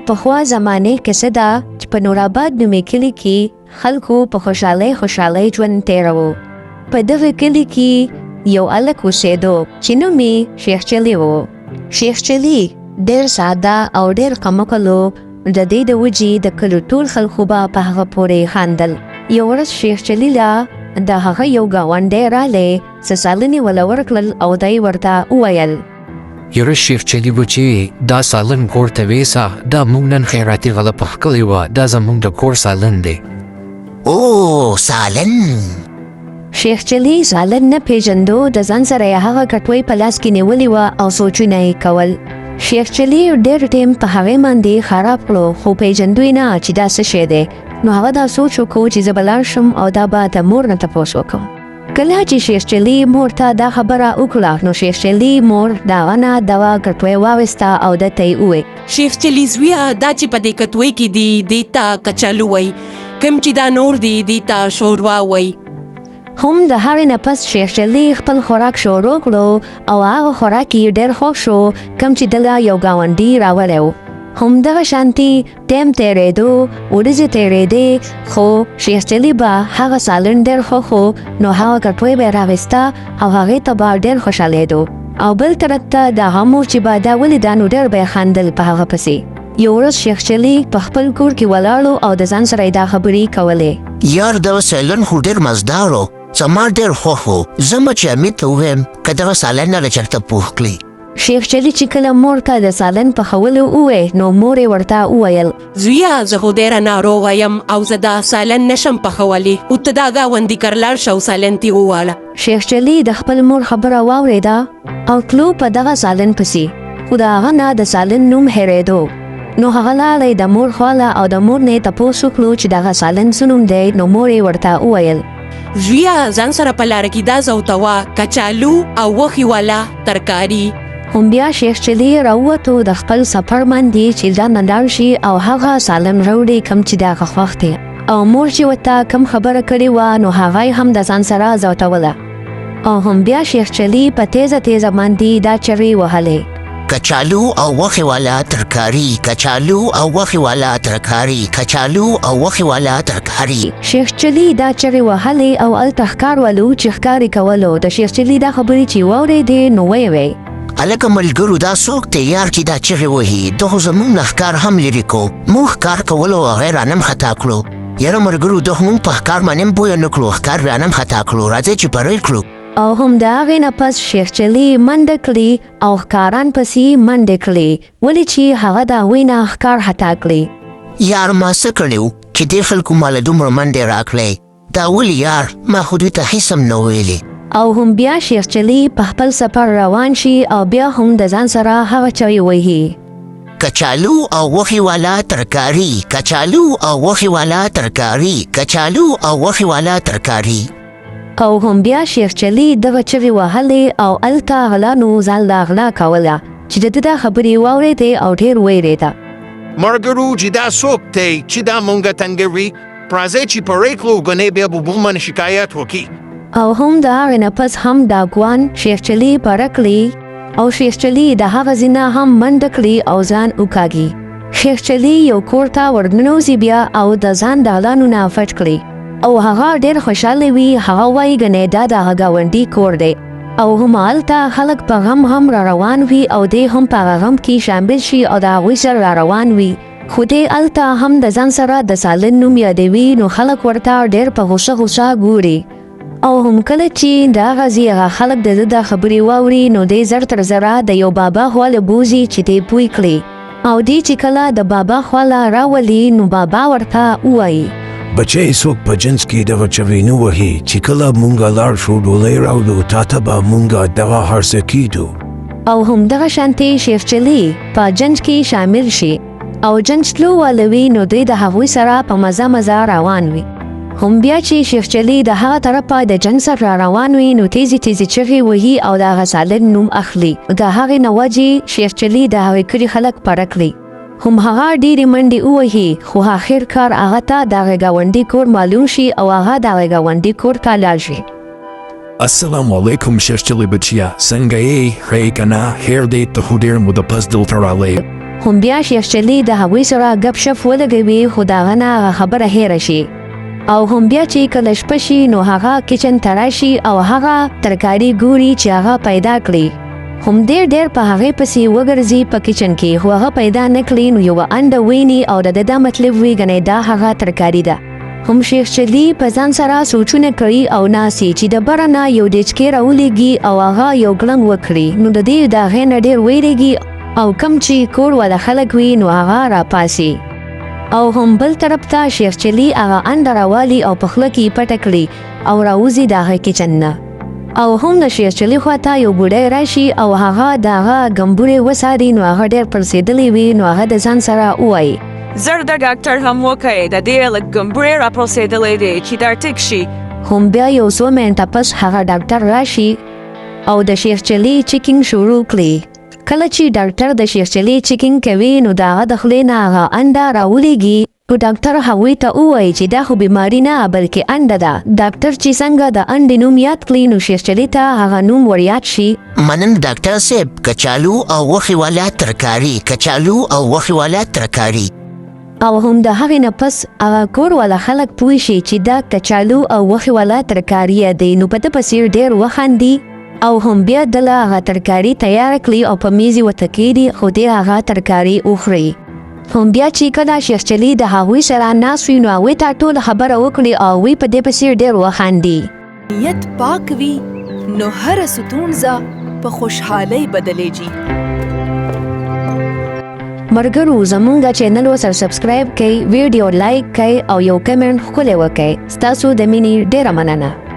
پخوا زمانه کیسه ده چې په نورآباد نومې کلي کې خلکو په خوشحالۍ ژوند تیروه. په دغه کلي کې یو هلک اوسېدو چې نوم یې شیخ چلي و. شیخ چلي ډېر ساده او ډېر کمکل و. د دې د وجې د کلي ټول خلکو به په هغه پورې خندل. یو ورځ شیخ چلي له د هغه یو ګاونډی رالی څه سالنې وله ورکړل او دی ورته وویل یاره شیخ چلي بچی دا سالن کور ته ویسه دا موږ نن خیراتي غله پخکلی وه دا زموږ د کور سالن دی. او سالن شیخ چلي سالن نه پیژندو. د ځان سره یې هغه کټوۍ په لاس کې نیولې وه او سوچونه یې کول. شیخ چلي ډېر ټیم په هغې باندې خراب کړو خو پیژندو یې نه چې دا څه شی دی. نو هغه دا سوچ وکړو چې زه به لاړ شم او دا به د مور نه تپوس وکړم. کله چې شیخ چلي مور ته دا خبره وکړه نو شیخ چلي مور د هغه نه دغه کټوۍ واویسته او ده ته یې وویل شیخ چلي زویه دا چې په دې کټوۍ کې دي دې ته کچالو وایي کوم چې دا نور دي دې ته شوروا وایي. هم د هغې نه پس شیخ چلي خپل خوراک شروع کړو او هغه خوراک یې ډېر خوښ شو کوم چې دله یو ګاونډي راولی و. هم دغه شانتي ټیم تېرېدو ورځې تېرېدې خو شیخ چلي به هغه سالن ډېر خوښ و نو هغه کټوۍ به یې راویسته او هغې ته به ډېر خوشحالېدو او بل طرف ته د هغه مور چې به دا ولیده نو ډېر به یې خندل په هغه پسې. یو ورځ شیخ چلي په خپل کور کې ولاړو او د ځان سره یې دا خبرې کولې یار دغه سالن خو ډېر مزدار و زما ډېر خوښ و زه به چې امید ته ووایم که دغه سالن نه چېرته پوخ کړي. شیخ چلي چې کله مور ته د سالن پخولو ووی نو مور یې ورته وویل زویه زه خو ډېره ناروغه یم او زه دا سالن نشم پخولی او ته دا ګاونډي کر لاړ شه او سالن ترې وواله. شیخ چلي د خپل مور خبره واورېده او تلو په دغه سالن پسې خو د هغه نه د سالن نوم هېرېدو. نو هغه لاړی د مور خواله او د مور نه یې تپوس وکړو چې دغه سالن څه نوم دی نو مور یې ورته وویل زویه ځان سره په لاره کې دا زوتوه کچالو او غوښې والا ترکاري. هم بیا شیخ چلي راووتو د خپل سفر باندې چې ځان نه لاړ شي او هغه سالن راوړي کوم چې د هغه خوښ دی او مور چې ورته کوم خبره کړې وه نو هغه یې هم د ځان سره زوتوله او هم بیا شیخ چلي په تیزه باندې دا چغې وهلې کچالو او غوښې والا ترکاري کچالو او غوښې والا ترکاري کچالو او غوښې والا ترکاري. شیخ چلي دا چغې وهلې او هلته ښکار ولو چې ښکار یې کولو. د شیخ چلي دا خبرې چې واورېدې نو ویې هلکه ملګرو دا څوک دی یار چې دا چغې وهي ده خو زموږ نه ښکار هم لرې کو موږ ښکار کولو هغه یې رانم خطا کړو. یاره ملګرو ده خو موږ په ښکار باندې هم پویه نه کړو ښکار رانم خطا کړو راځئ چې پرې کړو. او هم د هغې نه پس شیخ چلي منډه کړي او ښکاران پسې منډې کړي ولې چې هغه د هغوی نه ښکار خطا کړي. یار ما څه کړي و چې دې خلکو ماله دومره منډې راکړی دا ولې یار ما خو دوی ته هېڅ هم نه ویلې. او هم بیا شیخ چلي په خپل سفر روان شي او بیا هم د ځان سره هغه چغې وهي کچالو او غوښې والا ترکاري کچالو او غوښې والا ترکاري کچالو او غوښې والا ترکاري. او هم بیا شیخ چلي دغه چغې وهلې او هلته غلانو ځان له غلا کوله چې د ده دا خبرې واورېدې او ډېر ویرېده. ملګرو چې دا څوک دی چې دا مونږ تنګوي راځئ چې پرې کړو ګنې بیا به موږ شکایت وکړي. او هم د هغې نه پس هم ډاګوان شیخ چلي پره کړي او شیخ چلي د هغه ځینه هم منډه کړي او ځان وکاږي. شیخ چلي یو کور ته ورننوځي بیا او د ځان د غلانو نه پټ کړي او هغه ډېر خوشحاله وي هغه وایي ګنې دا د هغه ګاونډي کور دی او هم هلته خلک په غم هم را روان وي او دی هم په هغه غم کې شامل شي او د هغوی سره را روان وي خو دی هلته هم د ځان سره د سالن نوم یادوي نو خلک ورته ډېر په غوسه ګوري. او هم کله چې د هغه ځای هغه خلک د ده دا خبرې واوري نو دی زر تر زره د یو بابا خواله بوځي چې دی پوی کړي او دی چې کله د بابا خواله راولي نو بابا ورته ووایي بچی څوک په جنس کې دغه چغې نه وهي چې کله مونږ لاړ شو ډولۍ راوړو تا ته به مونږ دغه هر څه کیدو. او هم دغه شانتې شیخ چلي په جنس کې شامل شي او جنس تلو واله وي نو دوی د هغوی سره په مزه روان وي. هم بیا چې شیخ چلي د هغه طرفه د جنګ سره را روان وي نو تیزې چغې وهي او د هغه سالن نوم اخلي. د هغې نه وجې شیخ چلي د هغې کلي خلک پره کړي. هم هغه ډېرې منډې ووهي خو آخر کار هغه ته د هغې ګاونډي کور معلوم شي او هغه د هغې ګاونډي کور ته لاړ شي. السلام علیکم شیخ چلي بچیا څنګه یې ښه یې که نه خیر دی ته خو ډېر مو د پس دلته راغلی هم بیا شیخ چلی د هغوی سره ګپ شپ ولګوي خو د هغه نه هغه خبره هیره شي او هم بیا چې کله شپه شي نو هغه کچن ته راشي او هغه ترکاري ګوري چې هغه پیدا کړي هم ډېر په هغې پسې وګرځي په کچن کې خو هغه پیدا نه کړي نو یوه انډه ویني او د ده دا مطلب وي ګنې دا هغه ترکاري ده هم شیخ چلی په ځان سره سوچونه کوي او ناسي چې د بره نه یو ډیچکې راولېږي او هغه یو ګړنګ وکړي نو د دې د هغې نه ډېر ویرېږي او کم چې کور والا خلک وي نو هغه راپاسي او هم بل طرف ته شیخ چلی هغه انډه راوالي او په خوله کې پټه کړي او راوځي د هغه کچن نه او هم د شیخ چلی خواته یو بوډی راشي او هغه د هغه ګمبورې وڅاري نو هغه ډېر پړسېدلی وي نو هغه د ځان سره ووایي زر د ډاکټر هم وکړئ د دې لږ ګمبورې راپړسېدلی دی چې دا ټیک شي هم بیا یو څو منټه پس هغه ډاکټر راشي او د شیخ چلی چیکینګ شروع کړي کله چې ډاکټر د شیخ چلی چیکینګ کوي نو د هغه د خولې نه هغه انډه راولېږي نو ډاکټر هغوی ته ووایي چې دا خو بیماري نه بلکې انډه ده ډاکټر چې څنګه د انډې نوم یاد کړي نو شیخ چلی ته هغه نوم ور یاد شي منم ډاکټر صاحب کچالو او غوښې والا ترکاري کچالو او غوښې والا ترکاري او هم د هغې نه پس هغه کور والا خلک پوه شي چې دا کچالو او غوښې والا ترکاري دی نو په ده پسې ډېر وخاندي او هم بیا دله هغه ترکاري تیاره کړي او په میز یې ورته کښېږدي خو دی هغه ترکاري وخوري هم بیا چې کله شیخ چلی د هغوی سره ناست وي نو هغوی ته ټوله خبره وکړي او هغوی په دې پسې ډېر وخاندي نیت پاک وي نو هره ستونزه په خوشحالۍ بدلیږي مرګرو زمونږ چینل ورسره سبسکرایب کړئ ویډیو لایک کړئ او یو کمنټ ښکلی وکړئ ستاسو د مینې ډېره مننه